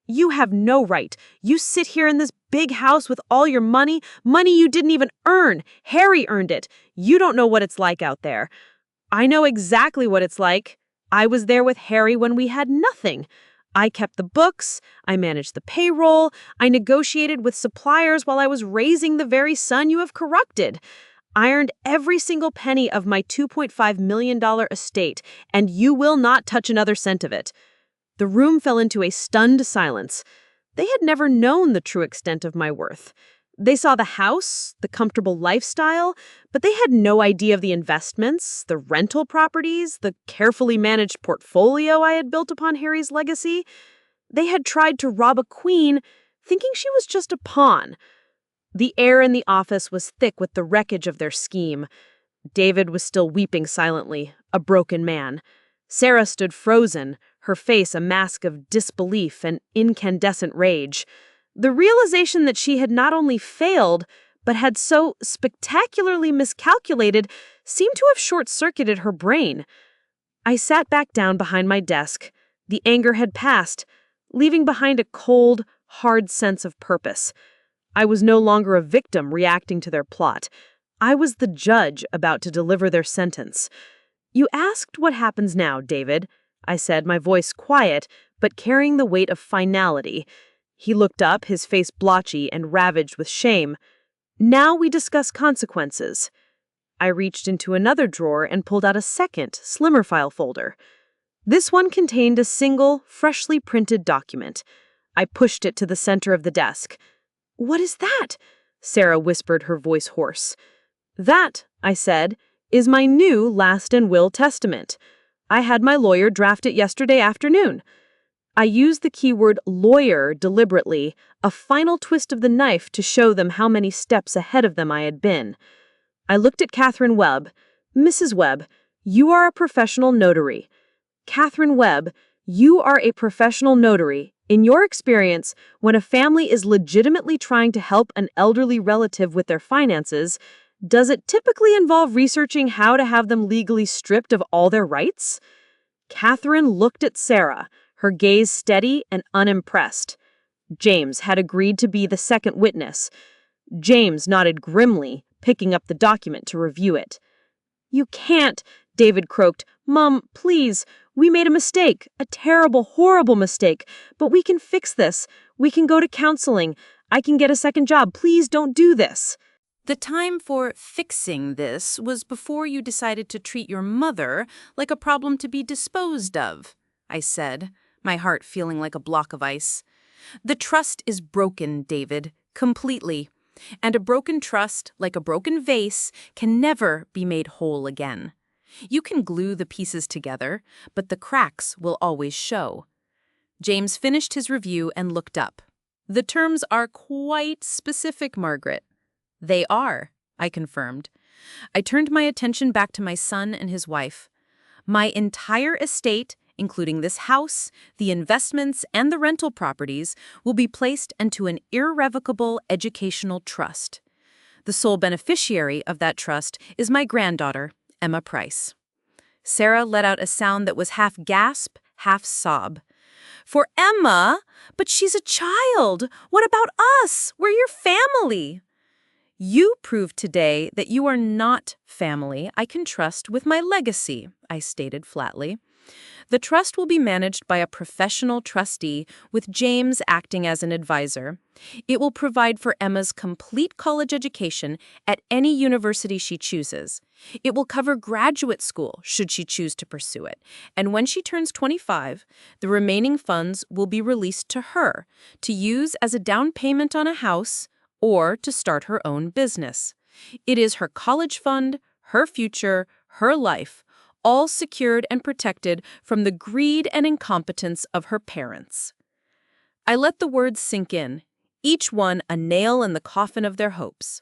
You have no right. You sit here in this big house with all your money you didn't even earn. Harry earned it. You don't know what it's like out there. I know exactly what it's like. I was there with Harry when we had nothing. I kept the books, I managed the payroll, I negotiated with suppliers while I was raising the very son you have corrupted. I earned every single penny of my $2.5 million estate, and you will not touch another cent of it. The room fell into a stunned silence. They had never known the true extent of my worth. They saw the house, the comfortable lifestyle, but they had no idea of the investments, the rental properties, the carefully managed portfolio I had built upon Harry's legacy. They had tried to rob a queen, thinking she was just a pawn. The air in the office was thick with the wreckage of their scheme. David was still weeping silently, a broken man. Sarah stood frozen, her face a mask of disbelief and incandescent rage. The realization that she had not only failed, but had so spectacularly miscalculated seemed to have short-circuited her brain. I sat back down behind my desk. The anger had passed, leaving behind a cold, hard sense of purpose. I was no longer a victim reacting to their plot. I was the judge about to deliver their sentence. You asked what happens now, David, I said, my voice quiet, but carrying the weight of finality. He looked up, his face blotchy and ravaged with shame. Now we discuss consequences. I reached into another drawer and pulled out a second, slimmer file folder. This one contained a single, freshly printed document. I pushed it to the center of the desk. What is that? Sarah whispered, her voice hoarse. That, I said, is my new last and will testament. I had my lawyer draft it yesterday afternoon. I used the keyword lawyer deliberately, a final twist of the knife to show them how many steps ahead of them I had been. I looked at Catherine Webb. Mrs. Webb, You are a professional notary. Catherine Webb, you are a professional notary. In your experience, when a family is legitimately trying to help an elderly relative with their finances, does it typically involve researching how to have them legally stripped of all their rights? Catherine looked at Sarah, her gaze steady and unimpressed. James had agreed to be the second witness. James nodded grimly, picking up the document to review it. You can't, David croaked. Mom, please. We made a mistake, a terrible, horrible mistake. But we can fix this. We can go to counseling. I can get a second job. Please don't do this. The time for fixing this was before you decided to treat your mother like a problem to be disposed of, I said, my heart feeling like a block of ice. The trust is broken, David, completely. And a broken trust, like a broken vase, can never be made whole again. You can glue the pieces together, but the cracks will always show. James finished his review and looked up. The terms are quite specific, Margaret. They are, I confirmed. I turned my attention back to my son and his wife. My entire estate, including this house, the investments, and the rental properties, will be placed into an irrevocable educational trust. The sole beneficiary of that trust is my granddaughter, Emma Price. Sarah let out a sound that was half gasp, half sob. For Emma? But she's a child. What about us? We're your family. You proved today that you are not family I can trust with my legacy, I stated flatly. The trust will be managed by a professional trustee with James acting as an advisor. It will provide for Emma's complete college education at any university she chooses. It will cover graduate school, should she choose to pursue it. And when she turns 25, the remaining funds will be released to her to use as a down payment on a house or to start her own business. It is her college fund, her future, her life, all secured and protected from the greed and incompetence of her parents. I let the words sink in, each one a nail in the coffin of their hopes.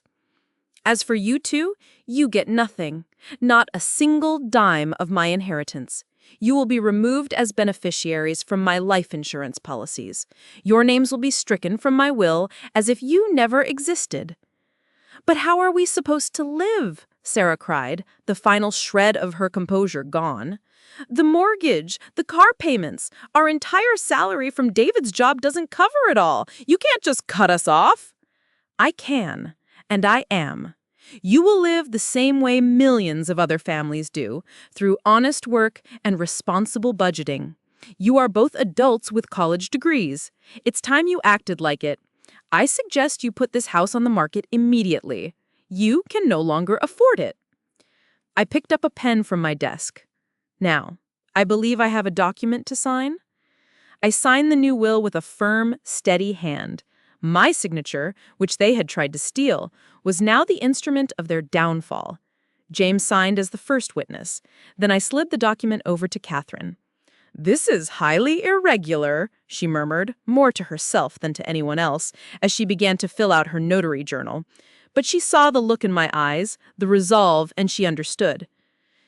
As for you two, you get nothing, not a single dime of my inheritance. You will be removed as beneficiaries from my life insurance policies. Your names will be stricken from my will as if you never existed. But how are we supposed to live? Sarah cried, the final shred of her composure gone. The mortgage, the car payments, our entire salary from David's job doesn't cover it all. You can't just cut us off. I can, and I am. You will live the same way millions of other families do, through honest work and responsible budgeting. You are both adults with college degrees. It's time you acted like it. I suggest you put this house on the market immediately. You can no longer afford it. I picked up a pen from my desk. Now, I believe I have a document to sign. I signed the new will with a firm, steady hand. My signature, which they had tried to steal, was now the instrument of their downfall. James signed as the first witness. Then I slid the document over to Catherine. This is highly irregular, she murmured, more to herself than to anyone else, as she began to fill out her notary journal. But she saw the look in my eyes, the resolve, and she understood.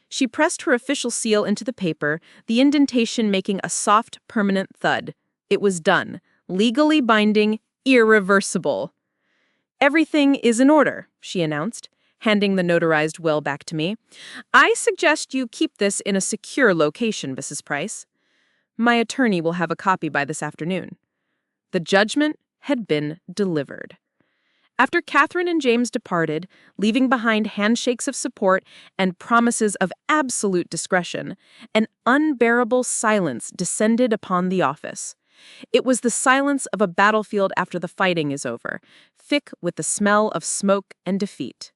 She pressed her official seal into the paper, the indentation making a soft, permanent thud. It was done. Legally binding, irreversible. Everything is in order, she announced, handing the notarized will back to me. I suggest you keep this in a secure location, Mrs. Price. My attorney will have a copy by this afternoon. The judgment had been delivered. After Catherine and James departed, leaving behind handshakes of support and promises of absolute discretion, an unbearable silence descended upon the office. It was the silence of a battlefield after the fighting is over, thick with the smell of smoke and defeat.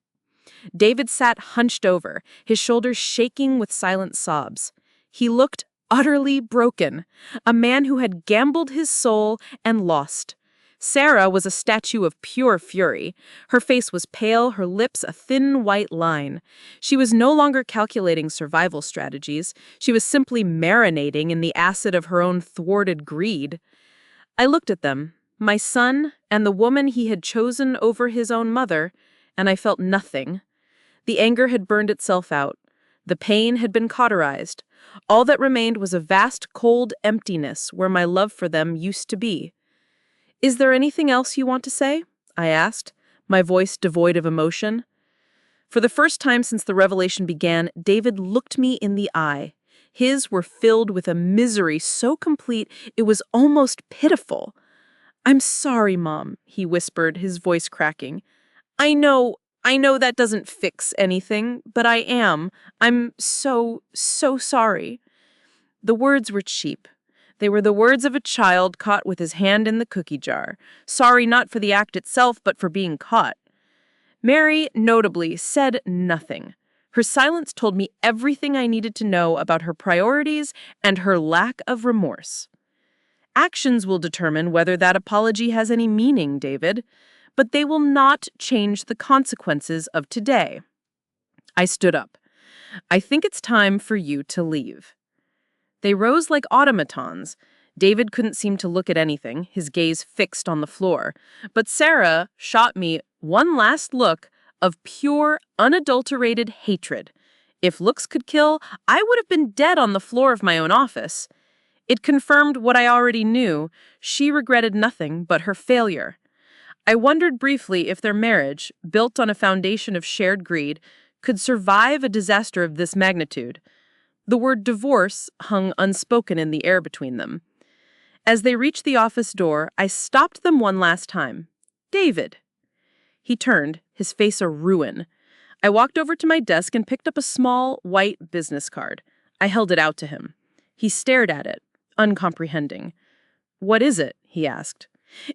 David sat hunched over, his shoulders shaking with silent sobs. He looked utterly broken, a man who had gambled his soul and lost. Sarah was a statue of pure fury. Her face was pale, her lips a thin white line. She was no longer calculating survival strategies. She was simply marinating in the acid of her own thwarted greed. I looked at them, my son and the woman he had chosen over his own mother, and I felt nothing. The anger had burned itself out. The pain had been cauterized. All that remained was a vast, cold emptiness where my love for them used to be. "Is there anything else you want to say?" I asked, my voice devoid of emotion. For the first time since the revelation began, David looked me in the eye. His were filled with a misery so complete it was almost pitiful. "I'm sorry, Mom," he whispered, his voice cracking. I know that doesn't fix anything, but I'm so sorry." The words were cheap. They were the words of a child caught with his hand in the cookie jar, sorry not for the act itself, but for being caught. Mary, notably, said nothing. Her silence told me everything I needed to know about her priorities and her lack of remorse. Actions will determine whether that apology has any meaning, David, but they will not change the consequences of today. I stood up. "I think it's time for you to leave." They rose like automatons. David couldn't seem to look at anything, his gaze fixed on the floor. But Sarah shot me one last look of pure, unadulterated hatred. If looks could kill, I would have been dead on the floor of my own office. It confirmed what I already knew. She regretted nothing but her failure. I wondered briefly if their marriage, built on a foundation of shared greed, could survive a disaster of this magnitude. The word divorce hung unspoken in the air between them. As they reached the office door, I stopped them one last time. "David." He turned, his face a ruin. I walked over to my desk and picked up a small, white business card. I held it out to him. He stared at it, uncomprehending. "What is it?" he asked.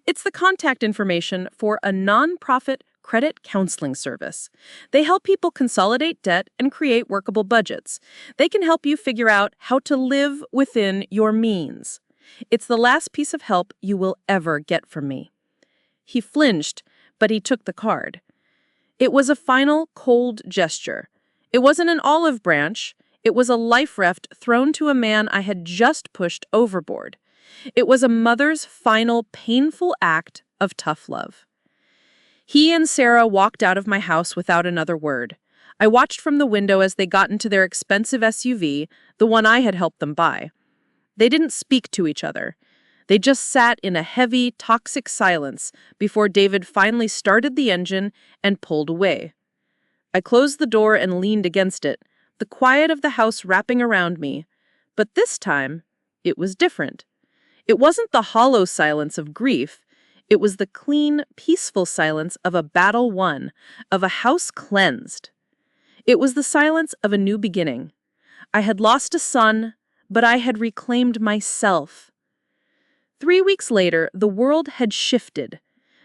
"It's the contact information for a non-profit credit counseling service. They help people consolidate debt and create workable budgets. They can help you figure out how to live within your means. It's the last piece of help you will ever get from me." He flinched, but he took the card. It was a final, cold gesture. It wasn't an olive branch. It was a life raft thrown to a man I had just pushed overboard. It was a mother's final, painful act of tough love. He and Sarah walked out of my house without another word. I watched from the window as they got into their expensive SUV, the one I had helped them buy. They didn't speak to each other. They just sat in a heavy, toxic silence before David finally started the engine and pulled away. I closed the door and leaned against it, the quiet of the house wrapping around me. But this time, it was different. It wasn't the hollow silence of grief. It was the clean, peaceful silence of a battle won, of a house cleansed. It was the silence of a new beginning. I had lost a son, but I had reclaimed myself. 3 weeks later, the world had shifted.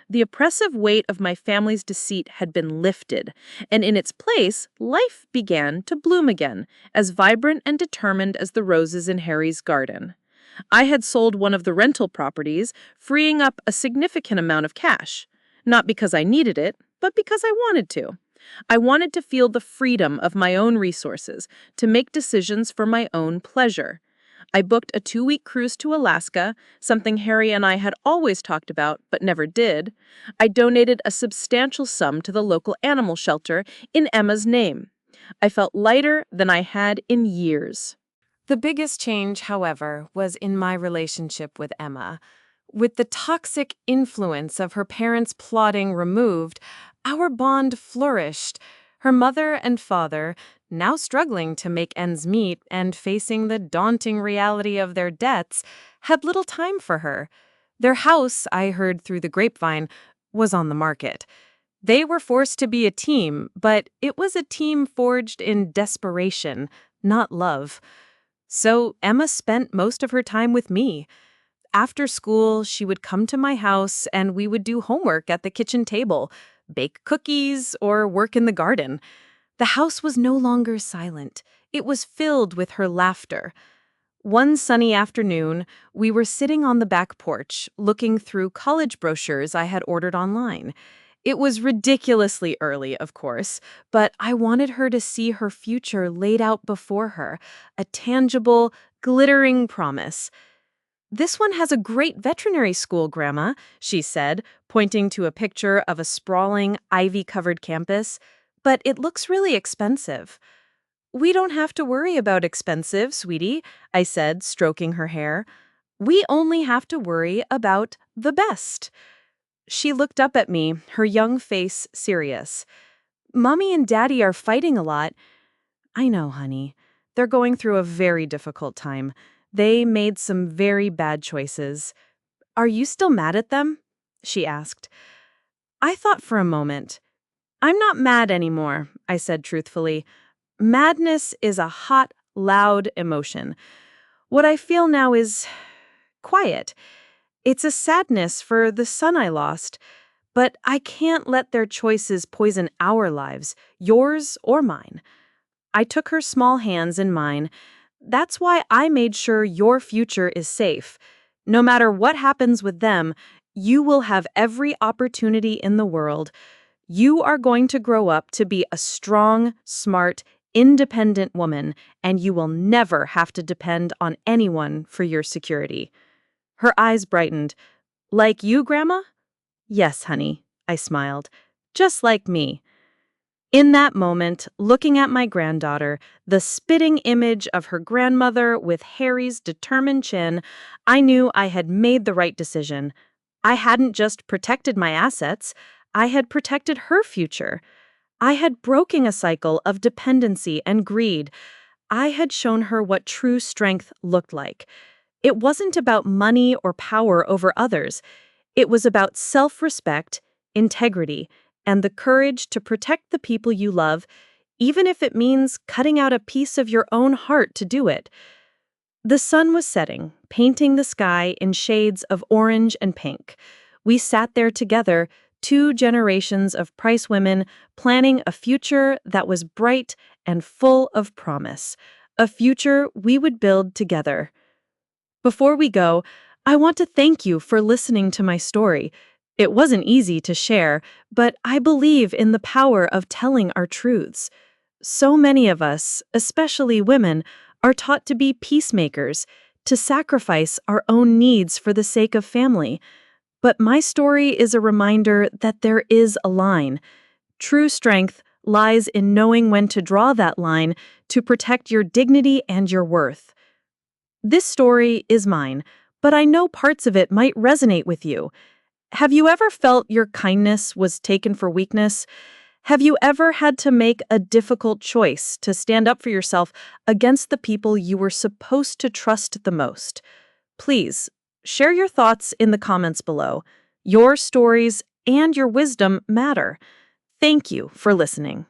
The oppressive weight of my family's deceit had been lifted, and in its place, life began to bloom again, as vibrant and determined as the roses in Harry's garden. I had sold one of the rental properties, freeing up a significant amount of cash. Not because I needed it, but because I wanted to. I wanted to feel the freedom of my own resources, to make decisions for my own pleasure. I booked a 2-week cruise to Alaska, something Harry and I had always talked about but never did. I donated a substantial sum to the local animal shelter in Emma's name. I felt lighter than I had in years. The biggest change, however, was in my relationship with Emma. With the toxic influence of her parents' plotting removed, our bond flourished. Her mother and father, now struggling to make ends meet and facing the daunting reality of their debts, had little time for her. Their house, I heard through the grapevine, was on the market. They were forced to be a team, but it was a team forged in desperation, not love. So Emma spent most of her time with me. After school, she would come to my house and we would do homework at the kitchen table, bake cookies, or work in the garden. The house was no longer silent. It was filled with her laughter. One sunny afternoon, we were sitting on the back porch, looking through college brochures I had ordered online. It was ridiculously early, of course, but I wanted her to see her future laid out before her, a tangible, glittering promise. "This one has a great veterinary school, Grandma," she said, pointing to a picture of a sprawling, ivy-covered campus, "but it looks really expensive." We don't have to worry about expensive, sweetie, I said, stroking her hair. We only have to worry about the best. She looked up at me, her young face serious. Mommy and Daddy are fighting a lot. I know, honey. They're going through a very difficult time. They made some very bad choices. Are you still mad at them? She asked. I thought for a moment. I'm not mad anymore, I said truthfully. Madness is a hot, loud emotion. What I feel now is quiet. It's a sadness for the son I lost, but I can't let their choices poison our lives, yours or mine. I took her small hands in mine. That's why I made sure your future is safe. No matter what happens with them, you will have every opportunity in the world. You are going to grow up to be a strong, smart, independent woman, and you will never have to depend on anyone for your security. Her eyes brightened. Like you, Grandma? Yes, honey, I smiled. Just like me. In that moment, looking at my granddaughter, the spitting image of her grandmother with Harry's determined chin, I knew I had made the right decision. I hadn't just protected my assets, I had protected her future. I had broken a cycle of dependency and greed. I had shown her what true strength looked like. It wasn't about money or power over others. It was about self-respect, integrity, and the courage to protect the people you love, even if it means cutting out a piece of your own heart to do it. The sun was setting, painting the sky in shades of orange and pink. We sat there together, 2 generations of Price women planning a future that was bright and full of promise, a future we would build together. Before we go, I want to thank you for listening to my story. It wasn't easy to share, but I believe in the power of telling our truths. So many of us, especially women, are taught to be peacemakers, to sacrifice our own needs for the sake of family. But my story is a reminder that there is a line. True strength lies in knowing when to draw that line to protect your dignity and your worth. This story is mine, but I know parts of it might resonate with you. Have you ever felt your kindness was taken for weakness? Have you ever had to make a difficult choice to stand up for yourself against the people you were supposed to trust the most? Please, share your thoughts in the comments below. Your stories and your wisdom matter. Thank you for listening.